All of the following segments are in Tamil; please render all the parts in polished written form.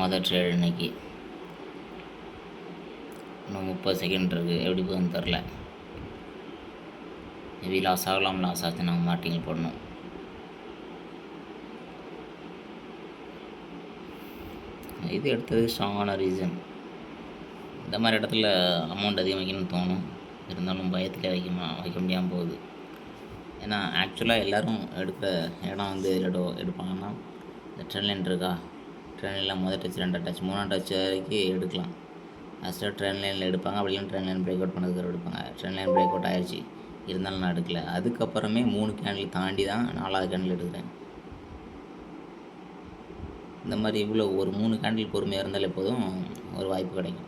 மொதல் ட்ரேடு இன்னைக்கு. இன்னும் 30 செகண்ட் இருக்குது. எப்படி போகுதுன்னு தெரில. மேபி லாஸ் ஆகலாம். லாஸ் ஆச்சு நாங்கள் மார்ட்டிங் போடணும். இது எடுத்தது ஸ்ட்ராங்கான ரீசன். இந்த மாதிரி இடத்துல அமௌண்ட் அதிகம் வைக்கணும்னு தோணும். இருந்தாலும் பயத்தில் வைக்க முடியாமல் போகுது. ஏன்னா ஆக்சுவலாக எல்லோரும் எடுக்கிற இடம் வந்து எடுப்பாங்கன்னா இந்த ட்ரெயின் லைன் இருக்கா, ட்ரெயின் லைனில் முதல் டச், ரெண்டாவது டச், மூணாவது டச் வரைக்கும் எடுக்கலாம். ஆக்சுவலாக ட்ரெயின் லைனில் எடுப்பாங்க. அப்படி இல்லைன்னா ட்ரெயின் லைன் பிரேக் அவுட் பண்ணதுக்கு எடுப்பாங்க. ட்ரெயின் லைன் பிரேக் அவுட் ஆகிடுச்சு, இருந்தாலும் நான் எடுக்கல. அதுக்கப்புறமே 3 கேண்டில் தாண்டி தான் 4வது கேண்டில் எடுக்கிறேன். இந்த மாதிரி இவ்வளோ ஒரு 3 கேண்டில் பொறுமையாக இருந்தாலே போதும், ஒரு வாய்ப்பு கிடைக்கும்.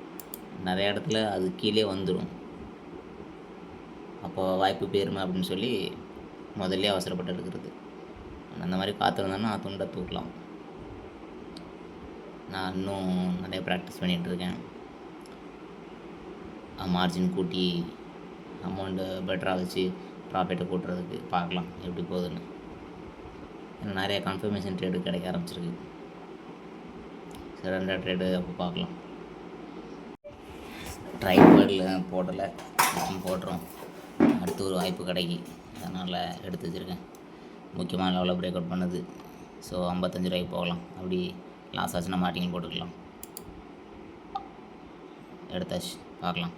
நிறைய இடத்துல அது கீழே வந்துடும். அப்போ வாய்ப்பு போயிருமே அப்படின்னு சொல்லி முதல்ல அவசரப்பட்டு எடுக்கிறது. அந்த மாதிரி காத்திருந்தோன்னா துண்டை தூக்கலாம். நான் இன்னும் நிறைய ப்ராக்டிஸ் பண்ணிகிட்ருக்கேன். மார்ஜின் கூட்டி அமௌண்ட்டு பெட்டராக வச்சு ப்ராஃபிட்டை கூட்டுறதுக்கு பார்க்கலாம் எப்படி போகுதுன்னு. ஏன்னா நிறைய கன்ஃபர்மேஷன் ட்ரேடு கிடைக்க ஆரம்பிச்சிருக்கு. சரி, 2 ட்ரேடு அப்போ பார்க்கலாம். ட்ரை பேர்டில் போடலை, போடுறோம். அடுத்து ஒரு வாய்ப்பு கிடைக்கி, அதனால் எடுத்து வச்சுருக்கேன். முக்கியமான லெவலில் பிரேக் அவுட் பண்ணுது. ஸோ 55 ரூபாய்க்கு போகலாம். அப்படி லாஸ் ஆச்சுன்னா மார்ட்டிங் போட்டுக்கலாம். எடுத்தாச்சு, பார்க்கலாம்.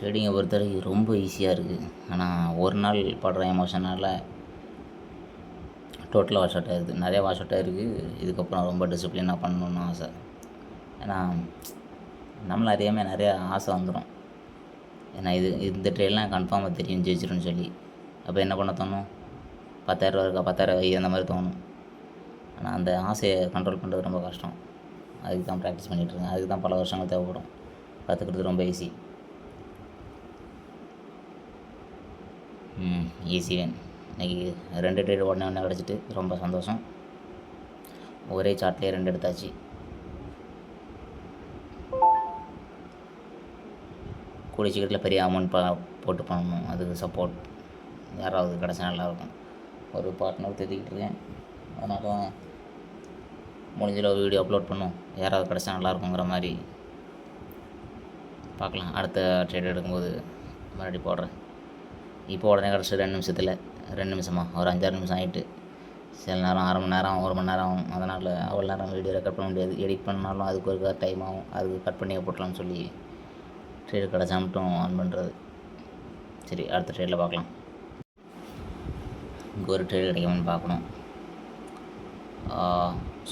ட்ரேடிங்கை பொறுத்தவரைக்கும் ரொம்ப ஈஸியாக இருக்குது. ஆனால் ஒரு நாள் படுற எமோஷனால் டோட்டலாக வாஷ் அவுட் ஆகிடுது. நிறைய வாஷ் அவுட் ஆகிருக்கு. இதுக்கப்புறம் ரொம்ப டிசிப்ளினாக பண்ணணுன்னு ஆசை. ஏன்னா நம்மளை அறியாமல் நிறைய ஆசை வந்துடும். ஏன்னா இந்த ட்ரேட்லாம் கன்ஃபார்மாக தெரியும் ஜெயிச்சிருன்னு சொல்லி. அப்போ என்ன பண்ண தோணும்? 10,000 இருக்கா, 10,000 அந்த மாதிரி தோணும். ஆனால் அந்த ஆசையை கண்ட்ரோல் பண்ணுறது ரொம்ப கஷ்டம். அதுக்கு தான் ப்ராக்டிஸ் பண்ணிகிட்ருக்கேன். அதுக்கு தான் பல வருஷங்கள் தேவைப்படும். கற்றுக்கிறது ரொம்ப ஈஸி. Easy van. இன்றைக்கி 2 ட்ரேடு உடனே கிடச்சிட்டு ரொம்ப சந்தோஷம். ஒரே சார்ட்லேயே 2 எடுத்தாச்சு. கூடிய சீக்கிரத்தில் பெரிய அமௌண்ட் போட்டு பண்ணணும். அதுக்கு சப்போர்ட் யாராவது கிடச்சா நல்லாயிருக்கும். ஒரு பார்ட்னர் தேடிக்கிட்டு இருக்கேன். அதனால தான் முடிஞ்சளவு வீடியோ அப்லோட் பண்ணும். யாராவது கிடச்சா நல்லாயிருக்குங்கிற மாதிரி பார்க்கலாம். அடுத்த ட்ரேட் எடுக்கும்போது மறுபடியும் போடுறேன். இப்போ உடனே கிடச்சி 2 நிமிஷமா ஒரு 5-6 நிமிஷம் ஆகிட்டு. சில நேரம் 1/2 மணி நேரம், 1 மணி நேரம் ஆகும். அதனால் அவ்வளோ நேரம் வீடியோ ரெக்கார்ட் பண்ண முடியாது. எடிட் பண்ணாலும் அதுக்கு ஒரு டைம் ஆகும். அதுக்கு கட் பண்ணியே போட்டலாம்னு சொல்லி ட்ரேடு கிடச்சா மட்டும் ஆன் பண்ணுறது. சரி, அடுத்த ட்ரேடில் பார்க்கலாம். இங்கே ஒரு ட்ரேடு கிடைக்கும்னு பார்க்கணும்.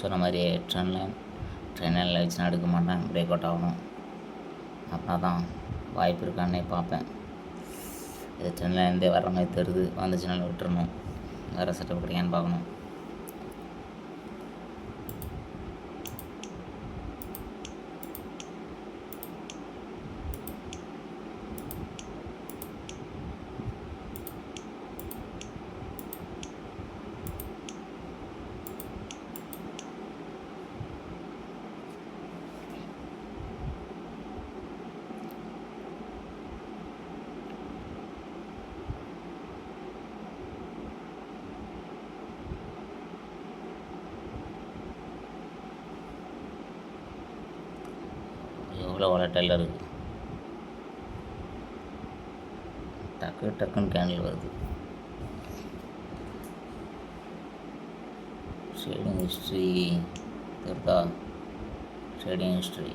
சொன்ன மாதிரி ட்ரெயின் லைனில் வச்சு நான் எடுக்க மாட்டேன். பிரேக் அவுட் ஆகணும். அப்படின்னா தான் வாய்ப்பு இருக்கான்னே பார்ப்பேன். இது ட்ரெயின் லைன்லேருந்தே வர்ற மாதிரி தெரியுது. வந்துச்சுனாலும் விட்டுறணும். வேறு செட்டப் கிடைக்கான்னு பார்க்கணும். எவ்வளோ வாலட்டைல் இருக்குது. டக்குன்னு கேண்டில் வருது. ட்ரேடிங் ஹிஸ்ட்ரி தெரிதா? ட்ரேடிங் ஹிஸ்ட்ரி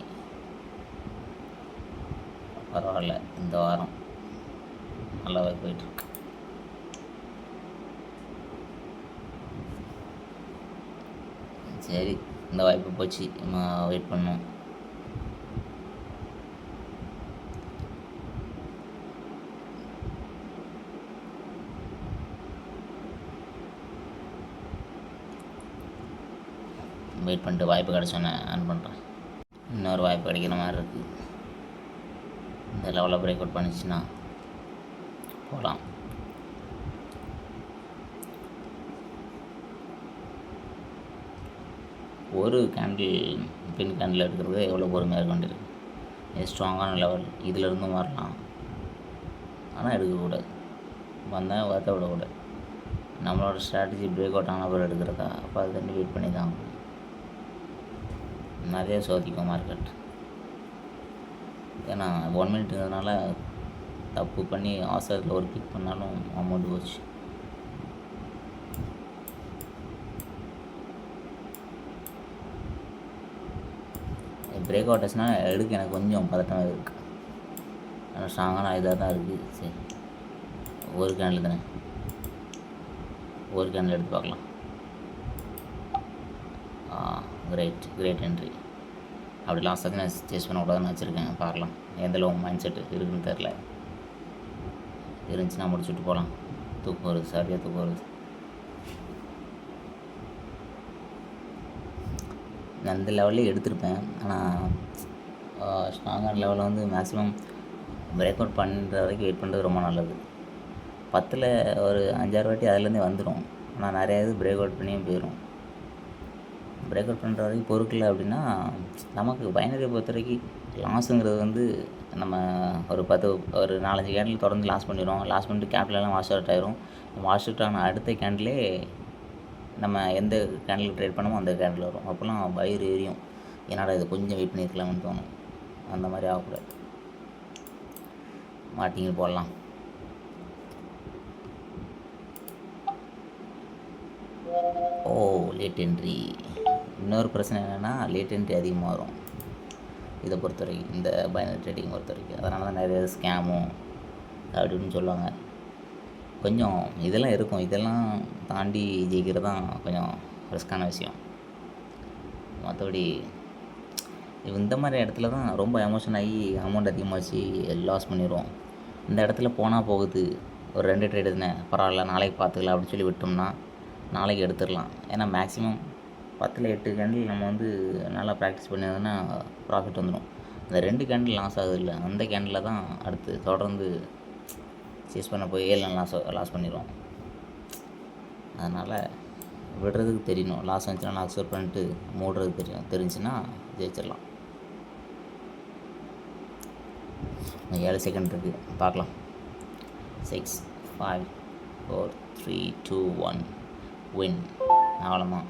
பரவாயில்ல. இந்த வாரம் நல்லாவே போயிட்டுருக்கு. சரி, இந்த வாய்ப்பு போச்சு. நம்ம வெயிட் பண்ணோம். வெயிட் பண்ணிட்டு வாய்ப்பு கிடச்சோன்னே ஆன் பண்ணுறேன். இன்னொரு வாய்ப்பு கிடைக்கிற மாதிரி இருக்குது. இந்த லெவலில் பிரேக் அவுட் பண்ணிச்சுன்னா போகலாம். ஒரு கேண்டில் பின் கேண்டில் எடுக்கிறது எவ்வளோ பொறுமையாக இருக்க வேண்டியிருக்கு. இது ஸ்ட்ராங்கான லெவல், இதிலேருந்தும் வரலாம், ஆனால் எடுக்கக்கூடாது. வந்தால் வருத்த விடக்கூடாது. நம்மளோட ஸ்ட்ராட்டஜி பிரேக் அவுட் ஆன பிறகு எடுக்கிறதா, அப்போ அது தண்ணி வெயிட் பண்ணி தான் ஆகணும். நிறைய சோதிக்கும் மார்க்கெட். ஏன்னா 1 மினிட்ங்கிறதுனால தப்பு பண்ணி அவசரத்தில் ஒரு கிளிக் பண்ணாலும் அமௌண்ட் போச்சு. பிரேக் அவுட் ஆச்சுன்னா எடுக்க எனக்கு கொஞ்சம் பதட்டமாக இருக்குது. ஆனால் ஸ்ட்ராங்கான இதாக தான் இருக்குது. சரி, ஒரு கேண்டில் தானே, ஒரு கேண்டில் எடுத்து பார்க்கலாம். Great entry. அப்படி லாஸ்ட் ஆச்சு நான் சேஸ் பண்ணக்கூடாதுன்னு வச்சுருக்கேன். பார்க்கலாம் எந்தளவு மைண்ட் செட்டு இருக்குதுன்னு தெரில. இருந்துச்சுன்னா முடிச்சுட்டு போகலாம். தூக்கம் வருது, சரியாக தூக்கம் வருது. நான் அந்த லெவல்லே எடுத்திருப்பேன். ஆனால் ஸ்ட்ராங்கான லெவலில் வந்து மேக்ஸிமம் பிரேக் அவுட் பண்ணுற வரைக்கும் வெயிட் பண்ணுறது ரொம்ப நல்லது. 10ல் ஒரு 5-6 வாட்டி அதுலேருந்தே வந்துடும். ஆனால் நிறையா இது பிரேக் அவுட் பண்ணியும் போயிடும். பிரேக் அவுட் பண்ணுற வரைக்கும் பொறுக்கலை அப்படின்னா நமக்கு பைனரியை பொறுத்த வரைக்கும் லாஸுங்கிறது வந்து நம்ம ஒரு 4-5 கேண்டில் தொடர்ந்து லாஸ் பண்ணிடுவோம். லாஸ் பண்ணிட்டு கேபிட்டலெலாம் வாஷ் அவுட் ஆயிரும். வாஷ் அவுட் ஆன அடுத்த கேண்டிலே நம்ம எந்த கேண்டில் ட்ரேட் பண்ணமோ அந்த கேண்டில் வரும். அப்போல்லாம் வயிறு எரியும், என்னடா இது கொஞ்சம் வெயிட் பண்ணியிருக்கலாம்னு தோணும். அந்த மாதிரி ஆகக்கூடாது. மாட்டிங்க போடலாம். Late entry. இன்னொரு பிரச்சனை என்னென்னா லேட் என்ட்ரி அதிகமாக வரும் இதை பொறுத்த வரைக்கும், இந்த பைனரி ட்ரேடிங் பொறுத்த வரைக்கும். அதனால தான் நிறைய ஸ்கேமும் அப்படின்னு சொல்லுவாங்க. கொஞ்சம் இதெல்லாம் இருக்கும். இதெல்லாம் தாண்டி ஜெயிக்கிறது தான் கொஞ்சம் ரிஸ்க்கான விஷயம். மற்றபடி இந்த மாதிரி இடத்துல தான் ரொம்ப எமோஷன் ஆகி அமௌண்ட் அதிகமாகிச்சு லாஸ் பண்ணிடுவோம். இந்த இடத்துல போனால் போகுது, ஒரு 2 ட்ரேடு தானே பரவாயில்ல, நாளைக்கு பார்த்துக்கலாம் அப்படின்னு சொல்லி விட்டோம்னா நாளைக்கு எடுத்துடலாம். ஏன்னா மேக்ஸிமம் 10ல் 8 கேண்டில் நம்ம வந்து நல்லா ப்ராக்டிஸ் பண்ணியிருந்தோன்னா ப்ராஃபிட் வந்துடும். அந்த 2 கேண்டில் லாஸ் ஆகுது இல்லை, அந்த கேண்டில் தான் அடுத்து தொடர்ந்து சேஸ் பண்ண போய் 7 நாள் லாஸ் பண்ணிடுவோம். அதனால் விடுறதுக்கு தெரியணும். லாஸ் வந்துச்சுன்னா நான் அக்செப்ட் பண்ணிட்டு மூடுறது தெரிஞ்சுன்னா ஜெயிச்சிடலாம். 7 செகண்ட் இருக்குது, பார்க்கலாம். 6, 5, 4, 3, 2, 1 வின். அவ்வளோதான்.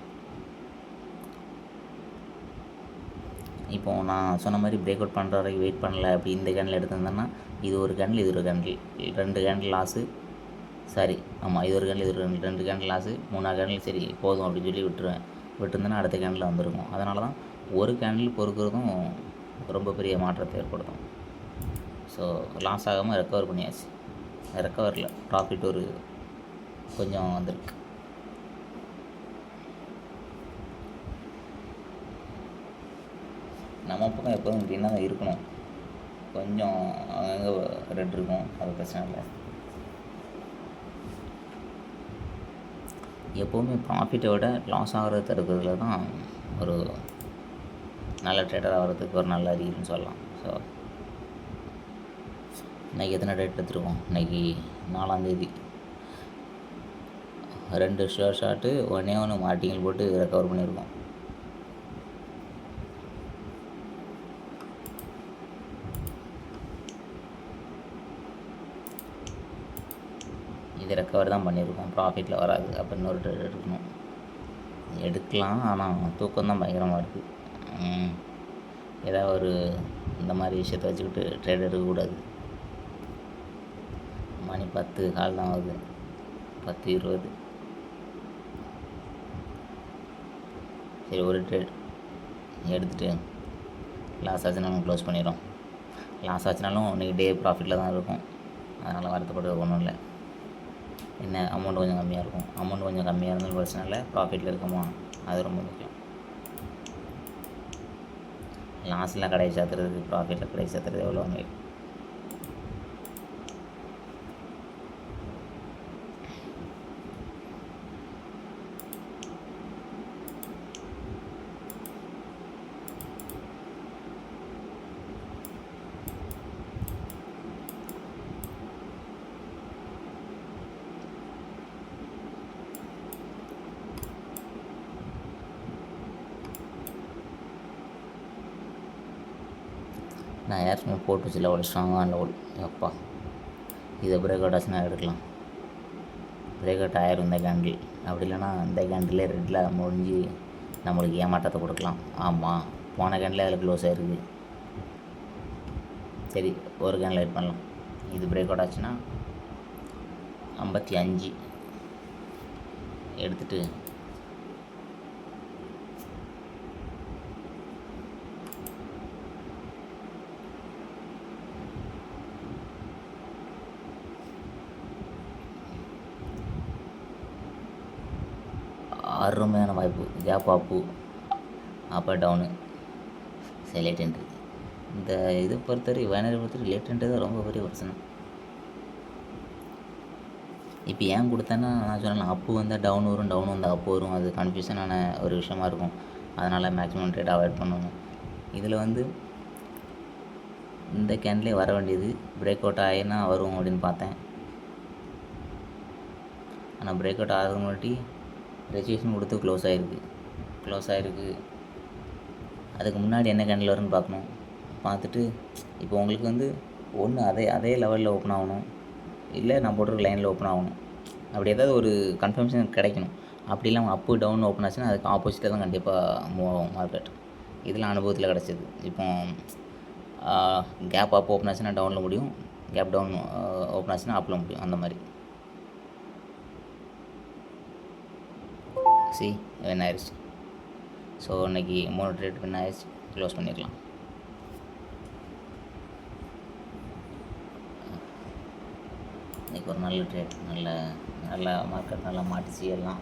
இப்போது நான் சொன்ன மாதிரி பிரேக் அவுட் பண்ணுற வரைக்கும் வெயிட் பண்ணலை. அப்படி இந்த கேண்டில் எடுத்திருந்தேன்னா இது ஒரு கேண்டில், இது ஒரு கேண்டில், 2 கேண்டில் லாஸு. சரி, ஆமாம், இது ஒரு கேண்டில், இது 2 கேண்டில் லாஸு. 3ஆவது கேண்டில் சரி போதும் அப்படின்னு சொல்லி விட்டுருந்தேன்னா அடுத்த கேண்டில் வந்துருக்கும். அதனால தான் ஒரு கேண்டில் பொறுக்கிறதும் ரொம்ப பெரிய மாற்றத்தை ஏற்படுத்தும். ஸோ லாஸ் ஆகாமல் ரெக்கவர் பண்ணியாச்சு. ரெக்கவரில் ப்ராஃபிட் ஒரு கொஞ்சம் வந்திருக்கு. நம்ம பக்கம் எப்போதும் இப்படின்னா இருக்கணும். கொஞ்சம் அங்கங்கே ரெட் இருக்கும், அது பிரச்சனை இல்லை. எப்போவுமே ப்ராஃபிட்டை விட லாஸ் ஆகிறத தடுக்கிறதுல தான் ஒரு நல்ல ட்ரேடர் ஆகிறதுக்கு ஒரு நல்ல அறிகுறின்னு சொல்லலாம். ஸோ இன்றைக்கி எத்தனை டேட் எடுத்துருக்கோம்? இன்றைக்கி 4ஆம் தேதி. 2 ஷாட்டு 1 மார்டிங்கல் போட்டு ரெக்கவர் பண்ணியிருக்கோம். இது ரெக்கவர் தான் பண்ணியிருக்கோம், ப்ராஃபிட்டில் வராது. அப்போ இன்னொரு ட்ரேட் எடுக்கலாம். ஆனால் தூக்கம் தான் பயங்கரமாக இருக்குது. ஏதாவது ஒரு இந்த மாதிரி விஷயத்தை வச்சுக்கிட்டு ட்ரேட் எடுக்கக்கூடாது. மணி 10 கால் தான் ஆகுது, 10:20. சரி, ஒரு ட்ரேட் எடுத்துகிட்டு லாஸ் ஆச்சுனாலும் க்ளோஸ் பண்ணிடும். லாஸ் ஆச்சுனாலும் இன்றைக்கி டே ப்ராஃபிட்டில் தான் இருக்கும். அதனால் வருத்தப்படுறது ஒன்றும் இல்லை. என்ன அமௌண்ட் கொஞ்சம் கம்மியாக இருக்கும். அமௌண்ட் கொஞ்சம் கம்மியாக இருந்தாலும் பிரச்சனை இல்லை, ப்ராஃபிட்டில் இருக்குமா அது ரொம்ப முக்கியம். லாஸில் கடையை சாத்துறது, ப்ராஃபிட்டில் கடையை சாத்துறது எவ்வளோ ஒன்று. நான் ஏற்கனவே போட்டு வச்சு லெவல் ஸ்ட்ராங்கான லெவல். எப்பா இதை பிரேக் அவுட் ஆச்சுன்னா எடுக்கலாம். பிரேக் அவுட் ஆயிரும் இந்த கேண்டில். அப்படி இல்லைன்னா இந்த கேண்டிலே ரெட்டில் முடிஞ்சு நம்மளுக்கு ஏமாற்றத்தை கொடுக்கலாம். ஆமாம், போன கேண்டில் அதில் க்ளோஸ் ஆகிருக்கு. சரி, ஒரு கேண்டில் வெயிட் பண்ணலாம். இது பிரேக் அவுட் ஆச்சுன்னா 55 எடுத்துகிட்டு அருமையான வாய்ப்பு. கேப் அப்பு, அப்போ டவுனு, லேட் என்ட்ரி. இந்த இதை பொறுத்தவரை வைனரை பொறுத்தவரை லேட் என்ட்ரி தான் ரொம்ப பெரிய பிரச்சனை. இப்போ ஏன் கொடுத்தேன்னா, நான் சொன்னேன் அப்பு வந்தால் டவுன் வரும், டவுன் வந்தால் அப்பு வரும். அது கன்ஃபியூஷனான ஒரு விஷயமா இருக்கும். அதனால் மேக்ஸிமம் ட்ரேட் அவாய்ட் பண்ணணும். இதில் இந்த கேண்டிலே வர வேண்டியது பிரேக் அவுட் ஆகினா வரும் அப்படின்னு பார்த்தேன். ஆனால் பிரேக் அவுட் ஆகிறது முன்னாடி ரெஜிஸ்ட்ரேஷன் கொடுத்து க்ளோஸ் ஆகிருக்கு. அதுக்கு முன்னாடி என்ன கேண்டில் வரும்னு பார்க்கணும். பார்த்துட்டு இப்போ உங்களுக்கு ஒன்று அதே லெவலில் ஓப்பன் ஆகணும், இல்லை நான் போட்டிருக்க லைனில் ஓப்பன் ஆகணும். அப்படி ஏதாவது ஒரு கன்ஃபர்மேஷன் கிடைக்கணும். அப்படி இல்லாமல் அப்பு டவுன் ஓப்பன் ஆச்சுன்னா அதுக்கு ஆப்போசிட்டில் தான் கண்டிப்பாக மூவ் ஆகும் மார்க்கெட். இதெல்லாம் அனுபவத்தில் கிடச்சிது. இப்போ கேப் அப் ஓப்பன் ஆச்சுன்னா டவுனில் முடியும், கேப் டவுன் ஓப்பன் ஆச்சுன்னா அப்பில் முடியும். அந்த மாதிரி வின் ஆயிடுச்சு. ஸோ இன்றைக்கி 3 ட்ரேட் வின் ஆயிடுச்சு. க்ளோஸ் பண்ணிடலாம். இன்றைக்கி ஒரு நல்ல ட்ரேட், நல்ல மார்க்கெட் நல்லா மாட்டிச்சு எல்லாம்.